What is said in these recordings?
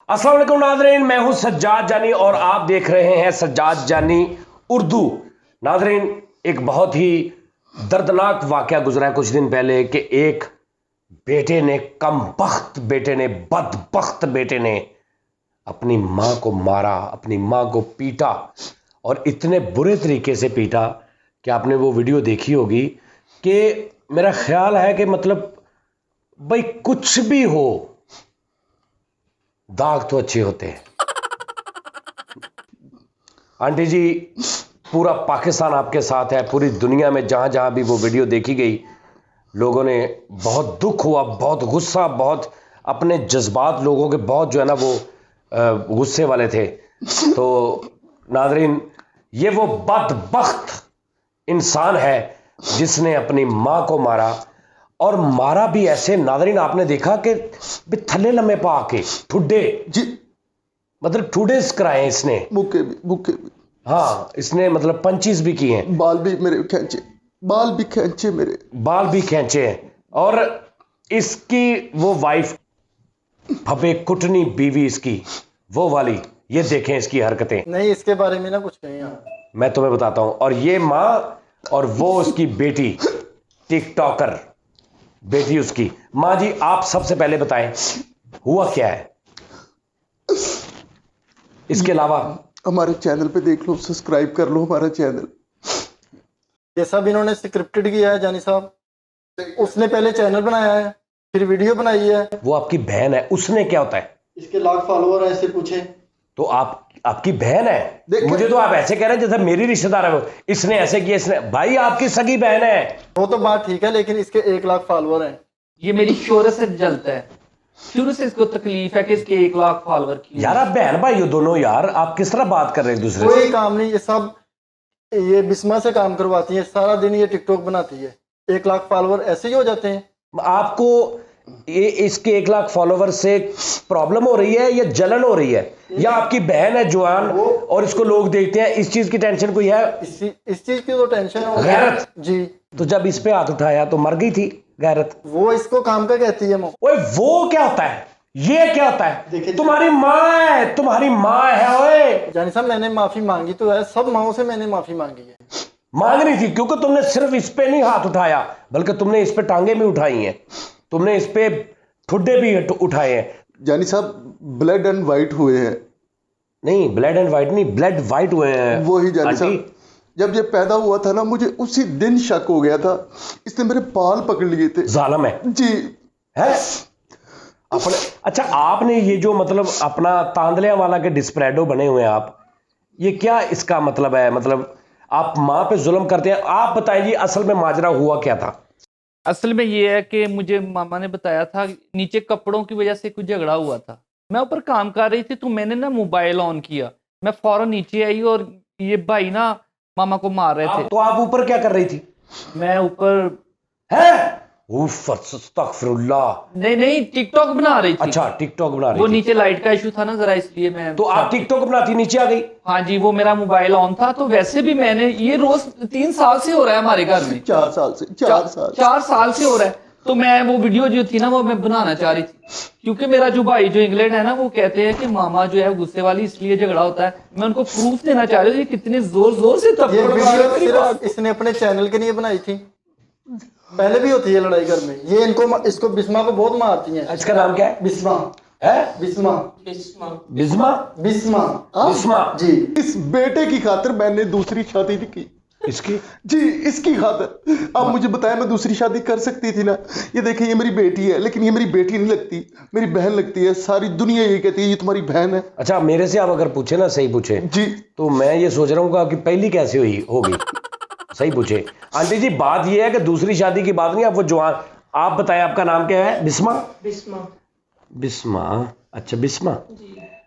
अस्सलाम वालेकुम नाज़रीन, मैं हूं सज्जाद जानी और आप देख रहे हैं सज्जाद जानी उर्दू। नाज़रीन, एक बहुत ही दर्दनाक वाकया गुजरा है कुछ दिन पहले कि एक बेटे ने, कमबख्त बेटे ने, बदबख्त बेटे ने अपनी मां को मारा, अपनी मां को पीटा और इतने बुरे तरीके से पीटा कि आपने वो वीडियो देखी होगी कि मेरा ख्याल है कि मतलब भाई कुछ भी हो, दाग तो अच्छे होते हैं। आंटी जी, पूरा पाकिस्तान आपके साथ है, पूरी दुनिया में जहां जहां भी वो वीडियो देखी गई, लोगों ने बहुत दुख हुआ, बहुत गुस्सा, बहुत अपने जज्बात लोगों के बहुत जो है ना वो गुस्से वाले थे। तो नाज़रीन, ये वो बदबख्त इंसान है जिसने अपनी मां को मारा और मारा भी ऐसे। नाज़रीन, आपने देखा कि थल्ले लम्बे पा के ठुड्डे जी, मतलब ठुड्डे कराए इसने, मुक्के भी हाँ, इसने मतलब पंचीज भी किए हैं, बाल भी मेरे खींचे, बाल भी खींचे, मेरे बाल भी खींचे हैं। और इसकी वो वाइफ, फबे कुटनी बीवी इसकी, वो वाली, ये देखें इसकी हरकतें। नहीं, इसके बारे में ना कुछ नहीं है। मैं तुम्हें बताता हूं। और ये माँ और वो उसकी बेटी, टिकटॉकर बेटी उसकी। माँ जी, आप सबसे पहले बताएं हुआ क्या है, इसके अलावा हमारे चैनल पे देख लो, सब्सक्राइब कर लो हमारा चैनल। ये सब इन्होंने स्क्रिप्टेड किया है जानी साहब। उसने पहले चैनल बनाया है, फिर वीडियो बनाई है। वो आपकी बहन है, उसने क्या होता है? इसके लाख फॉलोअर है, ऐसे पूछे तो आपकी बहन है? मुझे तो आप ऐसे कह रहे हैं जैसे मेरी रिश्तेदार है वो, इसने ऐसे किया, इसने। भाई, आपकी सगी बहन है। वो तो बात ठीक है, लेकिन इसके 1 लाख फॉलोअर हैं। ये मेरी शोहरत से जलता है, शुरू से इसको तकलीफ है कि इसके 1 लाख फॉलोअर की। यार, आप बहन भाई हो दोनों, यार आप किस तरह बात कर रहे हैं दूसरे से? कोई काम नहीं, ये सब ये बिस्मा से काम करवाती है, सारा दिन ये टिकटॉक बनाती है। 1 लाख फॉलोअर ऐसे ही हो जाते हैं। आपको ये इसके 1 लाख फॉलोवर से प्रॉब्लम हो रही है या जलन हो रही है, या आपकी बहन है जवान और इसको लोग देखते हैं, इस चीज की टेंशन कोई है? इस चीज की तो टेंशन है। गैरत जी। तो जब इस पे हाथ उठाया तो मर गई थी गैरत। वो इसको काम का कहती है। ओए, वो क्या होता है, ये क्या होता है? तुम्हारी माँ है, तुम्हारी माँ है। ओए जानी साहब, मैंने माफी मांगी तो है, सब माओं से मैंने माफी मांगी है। मांगनी थी, क्योंकि तुमने सिर्फ इस पे नहीं हाथ उठाया, बल्कि तुमने इस पे टांगे भी उठाई हैं, तुमने इस पे ठुड्डे भी उठाए हैं। जानी साहब, ब्लड एंड वाइट हुए हैं। नहीं, ब्लड एंड वाइट नहीं, ब्लड वाइट हुए हैं। वही जानी आंटी, साहब, जब ये पैदा हुआ था ना, मुझे उसी दिन शक हो गया था, इसने मेरे बाल पकड़ लिए थे। जालिम है जी है अपने। अच्छा, आपने ये जो मतलब अपना तांदलिया वाला के डिस्प्रेडो बने हुए हैं आप, ये क्या इसका मतलब है? मतलब आप माँ पे जुल्म करते हैं। आप बताइए जी, असल में माजरा हुआ क्या था? असल में ये है कि मुझे मामा ने बताया था, नीचे कपड़ों की वजह से कुछ झगड़ा हुआ था। मैं ऊपर काम कर रही थी तो मैंने ना मोबाइल ऑन किया, मैं फौरन नीचे आई और ये भाई ना मामा को मार रहे थे। तो आप ऊपर क्या कर रही थी? मैं ऊपर है अस्तगफिरुल्लाह। नहीं, टिकटॉक बना रही थी। अच्छा, टिकटॉक बना रही वो थी। नीचे लाइट का इशू था ना जरा, इसलिए मैं। तो आप टिकटॉक बनाती, नीचे आ गई? हाँ जी, वो मेरा मोबाइल ऑन था। तो वैसे भी मैंने ये रोज 3 साल से हो रहा है हमारे घर में, 4 साल से 4 साल से हो रहा है। तो मैं वो वीडियो जो थी ना, वो मैं बनाना चाह रही थी, क्योंकि मेरा जो भाई जो इंग्लैंड है ना, वो कहते हैं कि मामा जो है गुस्से वाली, इसलिए झगड़ा होता है। मैं उनको प्रूफ देना चाह रही थी कितने जोर जोर से ये वीडियो थप्पड़। सिर्फ इसने अपने चैनल के लिए बनाई थी। पहले भी होती है लड़ाई घर में। ये इसको बिस्मा को बहुत मारती हैं। इसका नाम क्या है? बिस्मा है बिस्मा बिस्मा बिस्मा बिस्मा जी। इस बेटे की खातिर मैंने दूसरी शादी भी की। इसकी? जी, इसकी खातिर। अब मुझे बताया, मैं दूसरी शादी कर सकती थी ना। ये देखिए, ये मेरी बेटी है, लेकिन ये मेरी बेटी नहीं लगती, मेरी बहन लगती है। सारी दुनिया ये कहती है ये तुम्हारी बहन है। अच्छा, मेरे से आप अगर पूछे ना, सही पूछे जी, तो मैं ये सोच रहा हूँ कि पहली कैसे होगी। सही पूछे। आंटी जी, बात ये है कि दूसरी शादी की बात नहीं, आप वो जवान। आप बताएं, आपका नाम क्या है? बिस्मा? बिस्मा। अच्छा, बिस्मा।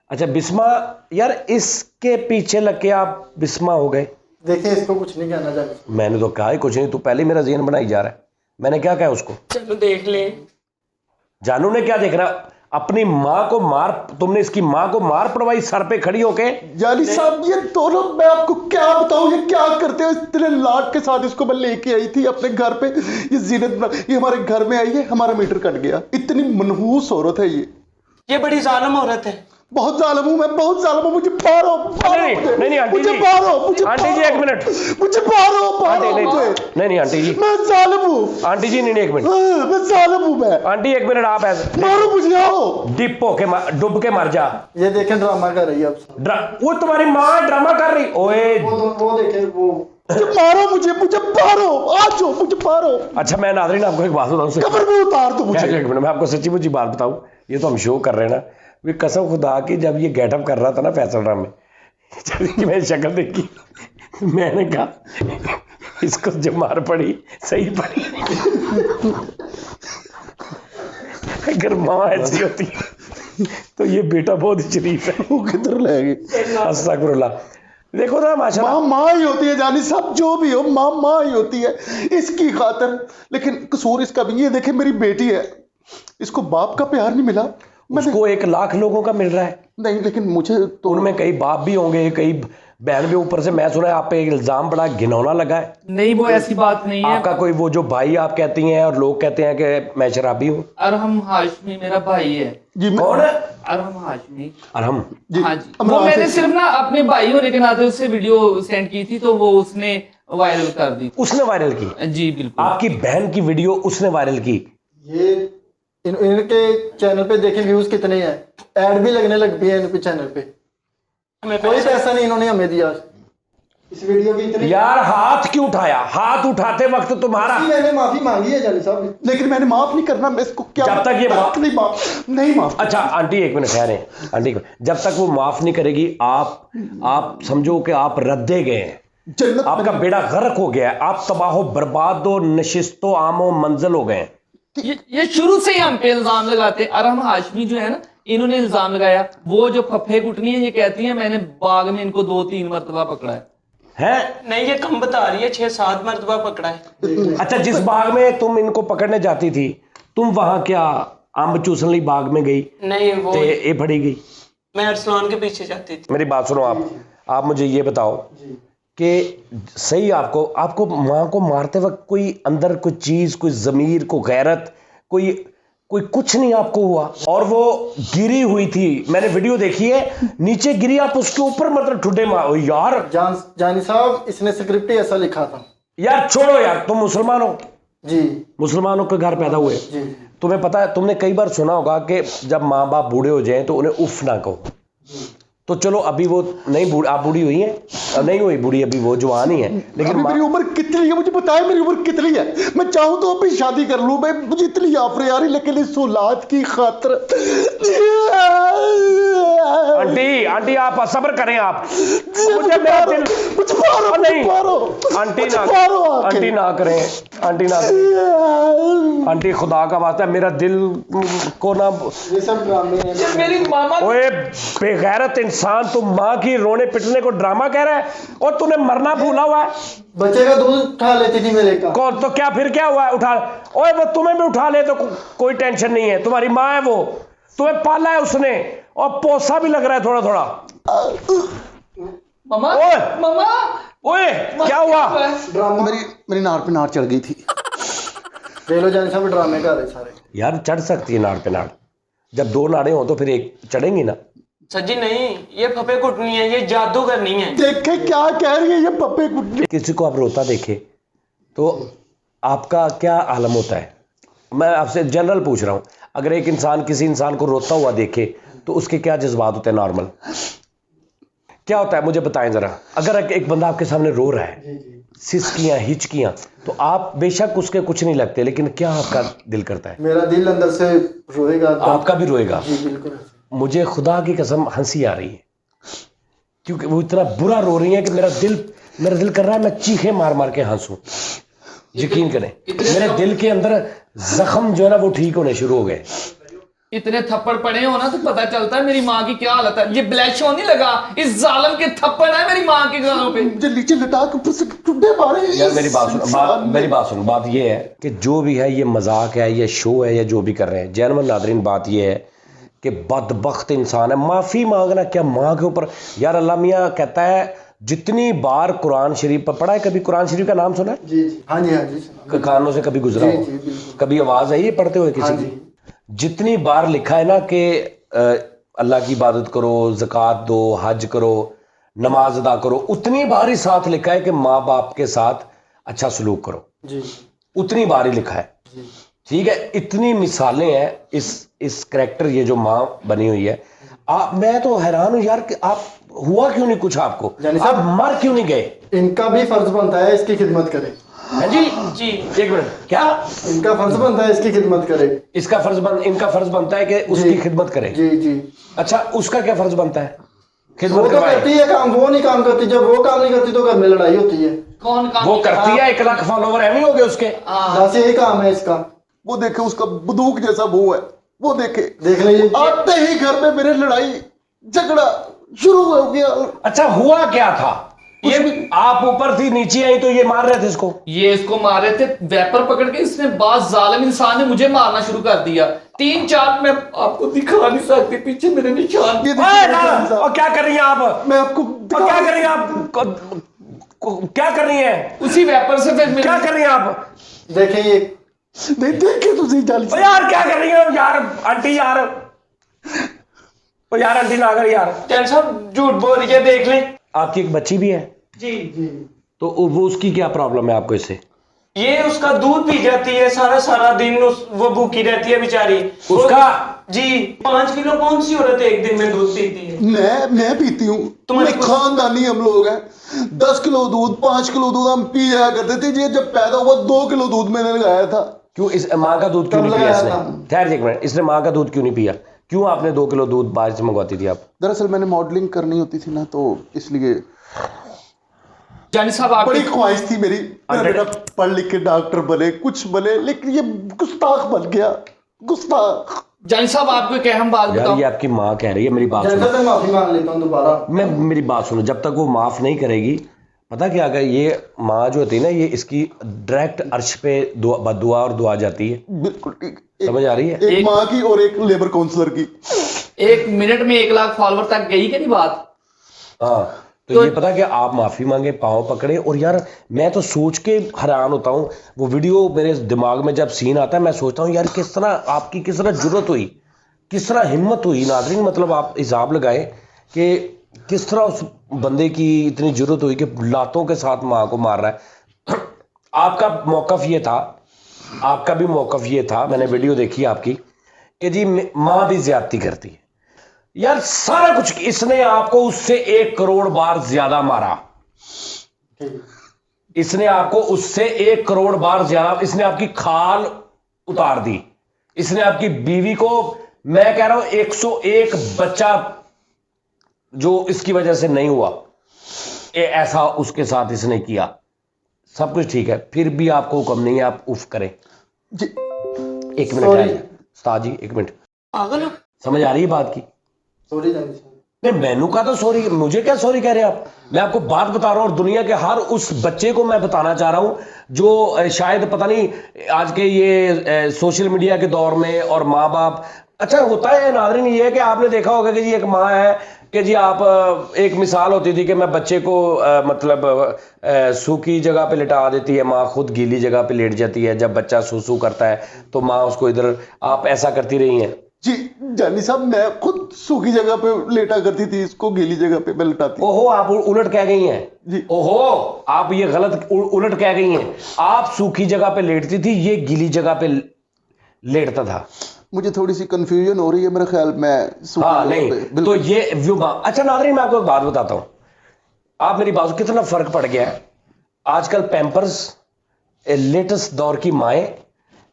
अच्छा, बिस्मा। यार, इसके पीछे लग के आप बिस्मा हो गए? देखिए, इसको कुछ नहीं कहना चाहिए। मैंने तो कहा ही कुछ नहीं, तू पहले मेरा ज़हन बनाई जा रहा है। मैंने क्या कहा उसको? चलो देख ले। जानू ने क्या देखना? अपनी माँ को मार, तुमने इसकी माँ को मार पड़वाई सर पे खड़ी होके। जानी साहब, ये दोनों, मैं आपको क्या बताऊं, ये क्या करते हैं। इतने लाड के साथ इसको मैं लेके आई थी अपने घर पे। ये जीनत, ये हमारे घर में आई है, हमारा मीटर कट गया। इतनी मनहूस औरत है ये बड़ी जालिम औरत है। बहुत जालिम हूँ मैं, बहुत जालिम हूँ, मुझे मारो नहीं, आंटी मुझे जी। मारो, मुझे आंटी जी, एक मिनट। मुझे मारो आंटी मुझे, नहीं आंटी जी, मैं जालिम हूँ, आंटी जी नहीं, एक मिनट। मैं जालिम हूँ मैं, आंटी एक मिनट, आप ऐसे मारो मुझे, आओ। डिप होके डुब के मर जा। ये देखें ड्रामा कर रही है अब। वो तुम्हारी माँ ड्रामा कर रही। ओए वो देखें वो। मुझे मारो, मुझे मारो, आ जाओ, मुझे मारो, अच्छा, मैं नाज़रीन आपको एक बात बताऊं। कब्र में उतार दो मुझे। एक मिनट, मैं आपको सच्ची मुच्ची बात बताऊं। ये तो हम शो कर रहे हैं ना, वे कसम खुदा की, जब ये गेटअप कर रहा था ना फैसल राम में, जब इसकी मैंने शक्ल देखी, मैंने कहा इसको जो मार पड़ी सही पड़ी। अगर माँ ऐसी होती तो ये बेटा बहुत ही शरीफ है। वो किधर ले गए? अस्तगफुरुल्लाह। देखो ना माशाल्लाह, माँ ही होती है जानी साहब, जो भी हो माँ ही होती है इसकी खातिर। लेकिन कसूर इसका भी, ये देखे मेरी बेटी है, इसको बाप का प्यार नहीं मिला। उसको 1 लाख लोगों का मिल रहा है। नहीं, लेकिन मुझे तो उनमें कई बाप भी होंगे, कई बहन भी। ऊपर से मैं सुना है आप पे एक इल्जाम बड़ा घिनौना लगा है। नहीं, वो ऐसी बात नहीं है। आपका कोई वो जो भाई आप कहती हैं और लोग कहते हैं कि मैं शराबी हूँ। अरहम हाशमी मेरा भाई है। जी कौन है? अरहम हाशमी। अरहम। जी, हाँ जी, अमरान वो मैंने से- सिर्फ ना अपने भाई होने के नाते उससे वीडियो सेंड की थी, तो वो उसने वायरल कर दी। उसने वायरल की? जी बिल्कुल। आपकी बहन की वीडियो उसने वायरल की? ये इनके चैनल पे देखें व्यूज कितने हैं, ऐड भी लगने लग गई है इनके चैनल पे। कोई पैसा नहीं इन्होंने हमें दिया इस वीडियो की। इतनी यार हाथ क्यों उठाया? हाथ उठाते वक्त तुम्हारा, मैंने माफी मांगी है जानी साहब ने। लेकिन मैंने माफ नहीं करना, मैं इसको क्या जब तक ये नहीं माफ। अच्छा आंटी एक मिनट ठहरे। आंटी जब तक वो माफ नहीं करेगी, आप समझो कि आप रद्दे गए हैं, जन्नत आपका बेड़ा गर्क हो गया है, आप तबाहो बर्बादो नशिस्तो आमो मंजिल हो गए हैं। ये शुरू से ही हम पे इल्जाम लगाते। अरहम हाशमी जो है ना, इन्होंने इल्जाम लगाया। वो जो फफे कुटनी है, ये कहती है मैंने बाग में इनको 2-3 मरतबा पकड़ा है। हैं? नहीं, ये कम बता रही है, 6-7 मरतबा पकड़ा है। अच्छा, जिस बाग में तुम इनको पकड़ने जाती थी, तुम वहां क्या अंब चूसने ली बाग में गई नहीं, वो ते ये फड़ी गई? मैं अरसलान के पीछे जाती थी। मेरी बात सुनो, आप मुझे ये बताओ कि सही आपको माँ को मारते वक्त कोई अंदर कोई चीज, कोई जमीर, कोई गैरत, कोई कुछ नहीं आपको हुआ? और वो गिरी हुई थी, मैंने वीडियो देखी है, नीचे गिरी, आप उसके ऊपर मतलब ठुड्डे मारो। यार जानी साहब, इसने स्क्रिप्ट ही ऐसा लिखा था। यार छोड़ो यार, तुम मुसलमान हो, जी मुसलमानों के घर पैदा हुए, जी। तुम्हें पता है, तुमने कई बार सुना होगा कि जब माँ बाप बूढ़े हो जाएं तो उन्हें उफ ना कहो। तो चलो अभी वो नहीं, आप बूढ़ी हुई हैं? नहीं हुई बूढ़ी, अभी वो जवान ही है, लेकिन अभी मेरी उम्र कितनी है मुझे बताए, मेरी उम्र कितनी है? मैं चाहूं तो अभी शादी कर लूं मैं, मुझे इतनी आफरे आ रही, लेकिन इस औलाद की खातिर। आंटी आप सब्र करें। आप मुझे मेरा दिल मुझे मारो, नहीं मारो आंटी मुझे ना, मारो आके। आंटी ना करें, आंटी ना करें। आंटी खुदा का वास्ता मेरा दिल को ना। ये सब ड्रामे हैं। मेरी मामा ओए बेगैरत इंसान, तुम माँ की रोने पिटने को ड्रामा कह रहा है, और तूने मरना भूला हुआ है। बच्चे का दूध उठा लेती थी मेरे का। कौन तो क्या फिर क्या हुआ है? उठा, ओए वो तुम्हें भी उठा ले तो कोई टेंशन नहीं है, तुम्हारी माँ है, वो तुम्हें पाला है उसने, और पोसा भी लग रहा है थोड़ा थोड़ा। मामा ओए! मामा ओए क्या हुआ? ड्रामा मेरी नार पे नार चढ़ गई थी। देख लो जानी साहब, ड्रामे कर रहे सारे। यार चढ़ सकती है नाड़ पे नाड़, जब 2 नाड़े हो तो फिर एक चढ़ेंगी ना। सच्ची नहीं, ये फफे कुटनी है, ये जादू करनी है। देखे क्या कह रही है ये पप्पे कुटनी। किसी को आप रोता देखे तो आपका क्या आलम होता है? मैं आपसे जनरल पूछ रहा हूं, अगर एक इंसान किसी इंसान को रोता हुआ देखे तो उसके क्या जज्बात होते हैं? नॉर्मल क्या होता है मुझे बताएं जरा। अगर एक बंदा आपके सामने रो रहा है, सिसकियां हिचकियां, तो आप बेशक उसके कुछ नहीं लगते, लेकिन क्या आपका दिल करता है? मेरा दिल अंदर से रोएगा। आपका भी रोएगा। जी बिल्कुल। मुझे खुदा की कसम हंसी आ रही है, क्योंकि वो इतना बुरा रो रही है कि मेरा दिल कर रहा है मैं चीखे मार मार के हंसूं। यकीन करें, मेरे दिल के अंदर जख्म जो है ना वो ठीक होने शुरू हो गए। इतने थप्पड़ पड़े हो ना तो पता चलता है मेरी माँ की क्या हालत है। ये ब्लैश होने लगा, इस जालिम के थप्पड़ है मेरी माँ के गालों पे। मुझे नीचे लटा के ऊपर से टुड्डे मारे। यार मेरी बात सुनो, बात ये है कि जो भी है ये मजाक है, ये शो है, या जो भी कर रहे हैं, जैनवन नादरीन, बात ये है कि बदबख्त इंसान है। माफ़ी मांगना क्या माँ के ऊपर? यार अल्लाह मियाँ कहता है, जितनी बार कुरान शरीफ पर पढ़ा है, कभी कुरान शरीफ का नाम सुना है? जी जी, हाँ जी, हाँ जी। कानों से कभी गुजरा हो? जी, बिल्कुल। कभी आवाज़ आई है पढ़ते हुए किसी की? जितनी बार लिखा है ना कि अल्लाह की इबादत करो, ज़कात दो, हज करो, नमाज अदा करो, उतनी बार ही साथ लिखा है कि माँ बाप के साथ अच्छा सलूक करो, जी उतनी बार ही लिखा है। जी ठीक है, इतनी मिसालें हैं इस करैक्टर, ये जो माँ बनी हुई है। मैं तो हैरान हूं यार कि आप हुआ क्यों नहीं कुछ आपको, यानी आप साहब- मर क्यों नहीं गए? इनका भी फर्ज बनता है इसकी खिदमत करे। है जी जी। एक मिनट, क्या इनका फर्ज बनता है इसकी खिदमत करे। इनका फर्ज बनता है कि उसकी जी। खिदमत करे? जी जी अच्छा, उसका क्या फर्ज बनता है? वो खिदमत तो करवाए। करती है काम, वो नहीं काम करती। जब वो काम नहीं करती तो घर में लड़ाई होती है। कौन काम वो नहीं करता? करती है, 1 लाख फॉलोवर एवं हो गए उसके। बस यही काम है इसका। वो देखे उसका बंदूक जैसा मुंह है, वो देखे देख लीजिए। आते ही घर में मेरे लड़ाई झगड़ा शुरू हो गया। अच्छा, हुआ क्या था? ये आप ऊपर थी, नीचे आई तो ये मार रहे थे इसको? ये इसको मार रहे थे, वेपर पकड़ के इसने बाद जालिम इंसान ने मुझे मारना शुरू कर दिया। 3-4 मैं आपको दिखा नहीं सकती, पीछे मेरे निशान। ये ओए, देखिए ना, जानी साहब, और क्या कर रही हैं आप? मैं आपको और क्या कर रही हैं आप? क्या कर रही हैं? उसी वेपर से फिर मेरे क्या कर रही हैं आप? देखें ये नहीं देखे तुझे जाली ओ साहब। यार, क्या कर रही है यार? आंटी यार, ओ यार आंटी ना कर यार। चल साहब झूठ बोल रही है, देख ले। आपकी एक बच्ची भी है, जी। तो वो उसकी क्या प्रॉब्लम है आपको इससे? ये उसका दूध पी जाती है सारा दिन, वो भूखी रहती है बेचारी। उसका? जी। 5 किलो कौन सी औरत एक दिन में दूध पीती है? मैं पीती हूँ, तुम्हारी तुम्हारे खानदानी हम लोग हैं। 10 किलो दूध, 5 किलो दूध हम पी जाया करते थे। ये जब पैदा हुआ 2 किलो दूध मैंने लगाया था। क्यों इस माँ का दूध क्यों कब नहीं पिया लगाया इसने? था? ठहर एक मिनट, इसने माँ का दूध क्यों नहीं पिया? क्यों आपने 2 किलो दूध बाहर से मंगवाती थी आप? दरअसल मैंने मॉडलिंग करनी होती थी ना, तो इसलिए जानी साहब आप बड़ी ख्वाहिश थी मेरी, मेरा बेटा पढ़ लिख के डॉक्टर बने, कुछ बने, लेकिन ये गुस्ताख बन गया, गुस्ताख। जानी साहब आपको एक अहम बात यार, बताऊं। ये आपकी माँ कह रही है, मेरी बात सुनो। जैसा मैं माफी मांग लेता हूँ दोबारा। मेरी बात सुनो, जब तक वो माफ नहीं करेगी, पता क्या, अगर ये माँ जो होती है ना, ये इसकी डायरेक्ट अर्श पे बद्दुआ और दुआ जाती है। बिल्कुल ठीक। समझ आ रही है? एक माँ की और एक लेबर काउंसलर की। 1 मिनट में 1 लाख फॉलोवर तक गई क्या नहीं बात? हाँ, तो ये पता कि आप माफी मांगे, पाँव पकड़े। और यार, मैं तो सोच के हैरान होता हूँ, वो वीडियो मेरे दिमाग में जब सीन आता है, मैं सोचता हूँ यार किस तरह आपकी, किस तरह जुर्रत हुई, किस तरह हिम्मत हुई। नाज़रीन, मतलब आप हिसाब लगाएं कि किस तरह उस बंदे की इतनी जुर्रत हुई कि लातों के साथ माँ को मार रहा है। आपका मौकफ ये था, आपका भी मौकफ ये था, मैंने वीडियो देखी आपकी, कि जी माँ भी ज्यादती करती है। यार, सारा कुछ इसने आपको उससे 1 करोड़ बार ज्यादा मारा। इसने आपको उससे 1 करोड़ बार ज्यादा, इसने आपकी खाल उतार दी, इसने आपकी बीवी को, मैं कह रहा हूं 101 बच्चा जो इसकी वजह से नहीं हुआ, ऐसा उसके साथ इसने किया। सब कुछ ठीक है, फिर भी आपको हुक्म नहीं है आप उफ करें। जी 1 मिनट Sorry. है उस्ताद जी, 1 मिनट। पागल हो? जानी समझ आ रही है बात की? सॉरी जानी साहब। नहीं, मैनू का तो सॉरी, मुझे क्या सॉरी कह रहे हैं आप? मैं आपको बात बता रहा हूँ, और दुनिया के हर उस बच्चे को मैं बताना चाह रहा हूँ जो शायद पता नहीं आज के ये सोशल मीडिया के दौर में, और माँ बाप, अच्छा होता है नाज़रीन, ये है कि आपने देखा होगा कि जी एक माँ है कि जी आप, एक मिसाल होती थी कि मैं बच्चे को मतलब सूखी जगह पे लिटा देती है माँ, खुद गीली जगह पे लेट जाती है। जब बच्चा सूसू करता है तो माँ उसको इधर, आप ऐसा करती रही हैं? जी जानी साहब, मैं खुद सूखी जगह पे लेटा करती थी, इसको गीली जगह पे मैं लिटाती। ओहो, आप उलट कह गई हैं जी। ओहो, आप ये गलत उलट कह गई हैं। आप सूखी जगह पे लेटती थी, ये गीली जगह पे लेटता था। मुझे थोड़ी सी कंफ्यूजन हो रही है, मेरा ख्याल मैं सूखी हाँ, जगह नहीं पे तो बिल्कुल। ये व्यू। अच्छा नाज़रीन, मैं आपको एक बात बताता हूँ, आप मेरी बात, कितना फर्क पड़ गया है आजकल। पैम्पर्स, लेटेस्ट दौर की माएँ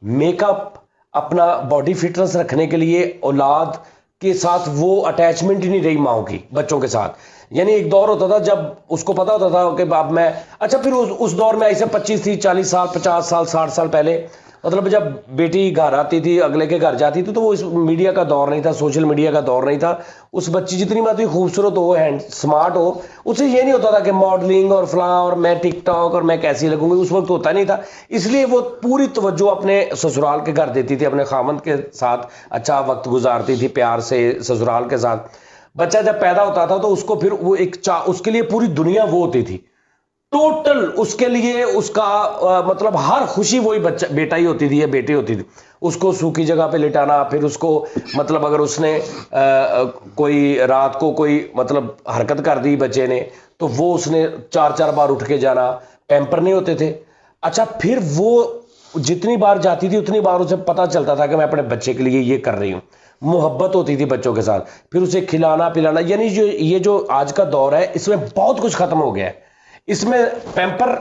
मेकअप, अपना बॉडी फिटनेस रखने के लिए औलाद के साथ वो अटैचमेंट ही नहीं रही माओ की बच्चों के साथ। यानी एक दौर होता था जब उसको पता होता था कि अब मैं, अच्छा फिर उस दौर में ऐसे 25-30-40 साल, 50 साल, 60 साल पहले, मतलब जब बेटी घर आती थी, अगले के घर जाती थी, तो वो इस मीडिया का दौर नहीं था, सोशल मीडिया का दौर नहीं था। उस बच्ची जितनी बात खूबसूरत हो, हैंड स्मार्ट हो, उसे ये नहीं होता था कि मॉडलिंग और फलां और मैं टिकटॉक और मैं कैसी लगूंगी, उस वक्त होता नहीं था। इसलिए वो पूरी तवज्जो अपने ससुराल के घर देती थी, अपने खामंद के साथ अच्छा वक्त गुजारती थी प्यार से ससुराल के साथ। बच्चा जब पैदा होता था तो उसको फिर वो उसके लिए पूरी दुनिया वो होती थी, टोटल उसके लिए उसका मतलब हर खुशी वही बच्चा, बेटा ही होती थी या बेटी होती थी। उसको सूखी जगह पे लिटाना, फिर उसको मतलब अगर उसने कोई रात को कोई मतलब हरकत कर दी बच्चे ने तो वो उसने 4-4 बार उठ के जाना, पैम्पर नहीं होते थे। अच्छा, फिर वो जितनी बार जाती थी उतनी बार उसे पता चलता था कि मैं अपने बच्चे के लिए ये कर रही हूँ, मोहब्बत होती थी बच्चों के साथ, फिर उसे खिलाना पिलाना। यानी जो ये जो आज का दौर है इसमें बहुत कुछ खत्म हो गया है। इसमें पैम्पर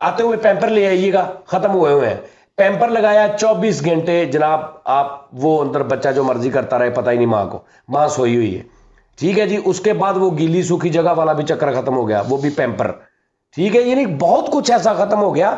आते हुए पैम्पर ले आइएगा, खत्म हुए हुए हैं। पैम्पर लगाया 24 घंटे जनाब, आप वो अंदर बच्चा जो मर्जी करता रहे, पता ही नहीं माँ को, माँ सोई हुई है, ठीक है जी। उसके बाद वो गीली सूखी जगह वाला भी चक्कर खत्म हो गया, वो भी पैम्पर, ठीक है। यानी बहुत कुछ ऐसा खत्म हो गया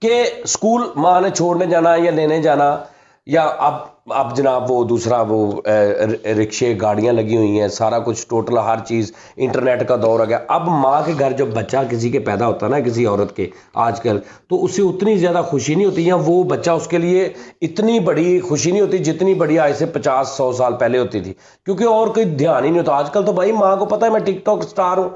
कि स्कूल माँ ने छोड़ने जाना या लेने जाना, या अब जनाब वो दूसरा वो रिक्शे गाड़ियां लगी हुई हैं, सारा कुछ टोटल हर चीज़ इंटरनेट का दौर आ गया। अब माँ के घर जब बच्चा किसी के पैदा होता है ना, किसी औरत के आजकल, तो उससे उतनी ज़्यादा खुशी नहीं होती, या वो बच्चा उसके लिए इतनी बड़ी खुशी नहीं होती जितनी बड़ी आज से 50-100 साल पहले होती थी, क्योंकि और कोई ध्यान ही नहीं होता। आजकल तो भाई माँ को पता है मैं टिकटॉक स्टार हूँ।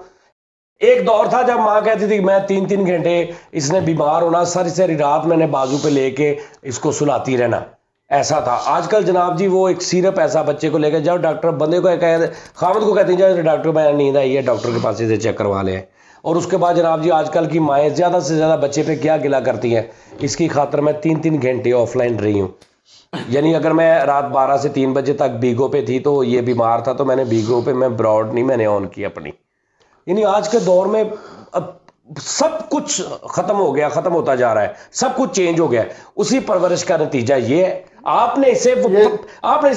एक दौर था जब माँ कहती थी मैं 3-3 घंटे इसने बीमार होना, सारी सारी रात मैंने बाजू पे लेके इसको सुलाती रहना, ऐसा था। आजकल जनाब जी वो एक सिरप ऐसा बच्चे को लेकर जाओ, डॉक्टर बंदे को कह खामद को कहते हैं जाओ डॉक्टर में नींद आई है, डॉक्टर के पास इसे चेक करवा ले। और उसके बाद जनाब जी आजकल की माएँ ज़्यादा से ज़्यादा बच्चे पे क्या गिला करती हैं, इसकी खातर मैं 3-3 घंटे ऑफलाइन रही हूँ। यानी अगर मैं रात 12 से 3 बजे तक बीगो पे थी तो ये बीमार था तो मैंने बीगो पे मैं ब्रॉड नहीं मैंने ऑन की अपनी। यानी आज के दौर में अब सब कुछ खत्म हो गया, खत्म होता जा रहा है, सब कुछ चेंज हो गया है। उसी परवरिश का नतीजा ये है। आपने इसे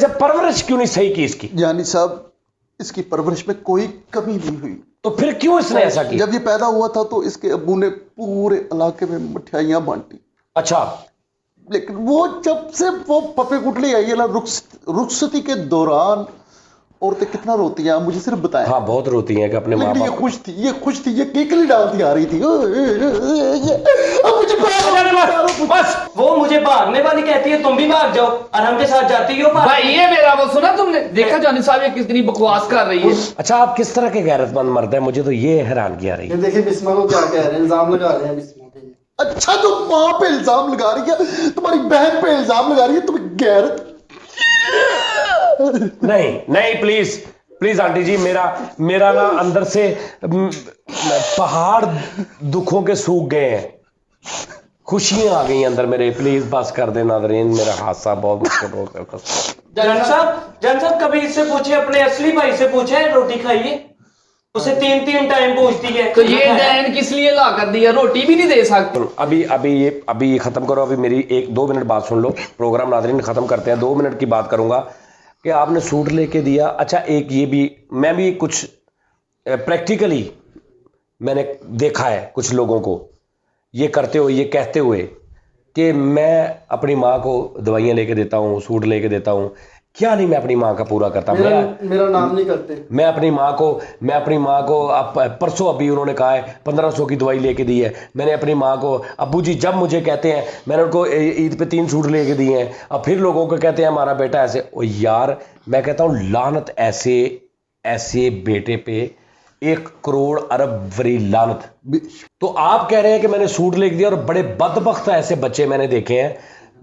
परवरिश क्यों नहीं सही की इसकी? यानी साहब इसकी परवरिश में कोई कमी नहीं हुई। तो फिर क्यों इसने ऐसा किया? जब ये पैदा हुआ था तो इसके अब्बू ने पूरे इलाके में मिठाइयां बांटी। अच्छा, लेकिन वो जब से वो पपे गुटली आई है ना, रुखसती के दौरान औरतें कितना रोती हैं, आप मुझे सिर्फ बताएं। हाँ बहुत रोती हैं कि अपने माँ लेकिन बाप। ये खुश थी, ये केकली डालती आ रही थी। अब मुझे बस वो मुझे भागने वाली कहती है, तुम भी भाग जाओ, और हम के साथ जाती हो भाई ये मेरा वो सुना तुमने, देखा जानी साहब ये कितनी बकवास कर रही है। अच्छा, आप किस तरह के गैरतमंद मर्द हैं, मुझे तो ये हैरान किया रही ये है। देखिए बिस्मा को क्या कह रहे हैं, इल्जाम लगा रहे हैं बिस्मा पे। अच्छा, जो माँ पे इल्जाम लगा रही है, तुम्हारी बहन पे इल्जाम लगा रही है, तुम्हें गैरत नहीं प्लीज प्लीज आंटी जी, मेरा ना अंदर से पहाड़ दुखों के सूख गए हैं, खुशियां आ गई अंदर मेरे। प्लीज बस कर दे नादरीन, मेरा हादसा बहुत मुश्किल हो गया। जान साहब कभी इससे पूछे, अपने असली भाई से पूछे रोटी खाइए, उसे 3-3 टाइम पूछती है। तो ये डैन किस लिए ला कर दिया, रोटी भी नहीं दे सकते। अभी ये खत्म करो, अभी मेरी 1-2 मिनट बात सुन लो, प्रोग्राम नादरीन खत्म करते हैं। 2 मिनट की बात करूंगा कि आपने सूट लेके दिया। अच्छा, एक ये भी मैं भी कुछ प्रैक्टिकली मैंने देखा है कुछ लोगों को ये करते हुए, ये कहते हुए कि मैं अपनी माँ को दवाइयाँ लेके देता हूँ, सूट लेके देता हूँ। क्या नहीं मैं अपनी माँ का पूरा करता। मेरा नाम नहीं करते। मैं अपनी माँ को अब परसों अभी उन्होंने कहा है 1500 की दवाई लेके दी है। मैंने अपनी माँ को, अब्बू जी जब मुझे कहते हैं, मैंने उनको ईद पे 3 सूट लेके दिए हैं। अब फिर लोगों को कहते हैं हमारा बेटा ऐसे। ओ यार, मैं कहता हूँ लानत ऐसे बेटे पे 1 करोड़ अरब वरी लानत। तो आप कह रहे हैं कि मैंने सूट लेके दिया, और बड़े बदबख्त ऐसे बच्चे मैंने देखे हैं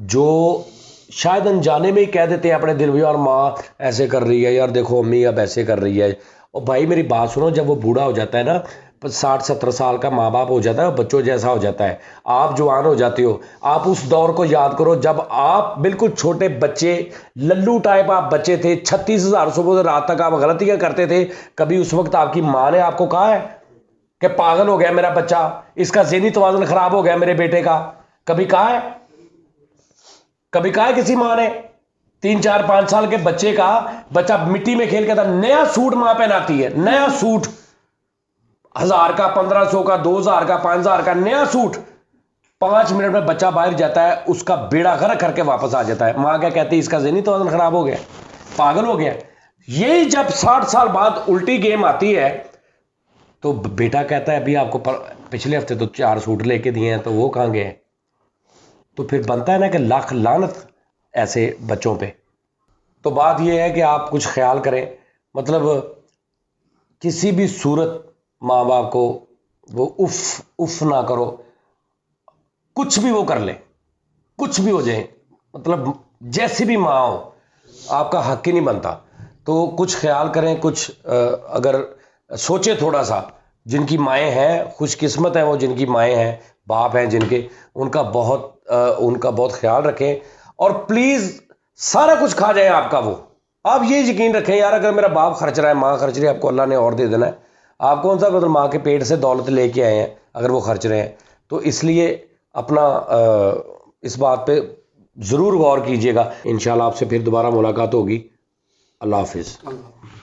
जो शायद अनजाने में ही कह देते हैं अपने दिल में, यार माँ ऐसे कर रही है, यार देखो अम्मी अब ऐसे कर रही है। और भाई मेरी बात सुनो, जब वो बूढ़ा हो जाता है ना, 60-70 साल का माँ बाप हो जाता है, बच्चों जैसा हो जाता है, आप जवान हो जाते हो। आप उस दौर को याद करो जब आप बिल्कुल छोटे बच्चे, लल्लू टाइप आप बच्चे थे, 36,000 सुबह से रात तक आप गलतियां करते थे। कभी उस वक्त आपकी माँ ने आपको कहा है कि पागल हो गया मेरा बच्चा, इसका ज़हनी तवाज़ुन खराब हो गया मेरे बेटे का? कभी कहा है? कभी कहा है किसी माँ ने? 3-4-5 साल के बच्चा मिट्टी में खेल के था, नया सूट माँ पहनाती है, नया सूट 1000 का, 1500 का, 2000 का, 5000 का नया सूट। 5 मिनट में बच्चा बाहर जाता है, उसका बेड़ा गर्क करके वापस आ जाता है। माँ क्या कहती है, इसका ज़हनी तवाज़ुन खराब हो गया, पागल हो गया। यही जब 60 साल बाद उल्टी गेम आती है तो बेटा कहता है अभी आपको पिछले हफ्ते तो 4 सूट लेके दिए हैं, तो वो कहाँ गए? तो फिर बनता है ना कि लाख लानत ऐसे बच्चों पे। तो बात यह है कि आप कुछ ख्याल करें, मतलब किसी भी सूरत माँ बाप को वो उफ ना करो, कुछ भी वो कर ले, कुछ भी हो जाए, मतलब जैसी भी माँ हो, आपका हक ही नहीं बनता। तो कुछ ख्याल करें, कुछ अगर सोचे थोड़ा सा। जिनकी माएँ हैं, खुशकिस्मत हैं वो जिनकी माएँ हैं, बाप हैं जिनके, उनका बहुत ख्याल रखें। और प्लीज़ सारा कुछ खा जाए आपका वो, आप ये यकीन रखें यार, अगर मेरा बाप खर्च रहा है, माँ खर्च रही है, आपको अल्लाह ने और दे देना है। आप कौन सा मतलब माँ के पेट से दौलत लेके आए हैं अगर वो खर्च रहे हैं? तो इसलिए अपना इस बात पे ज़रूर गौर कीजिएगा। इंशाल्लाह आपसे फिर दोबारा मुलाकात होगी। अल्लाह हाफिज़।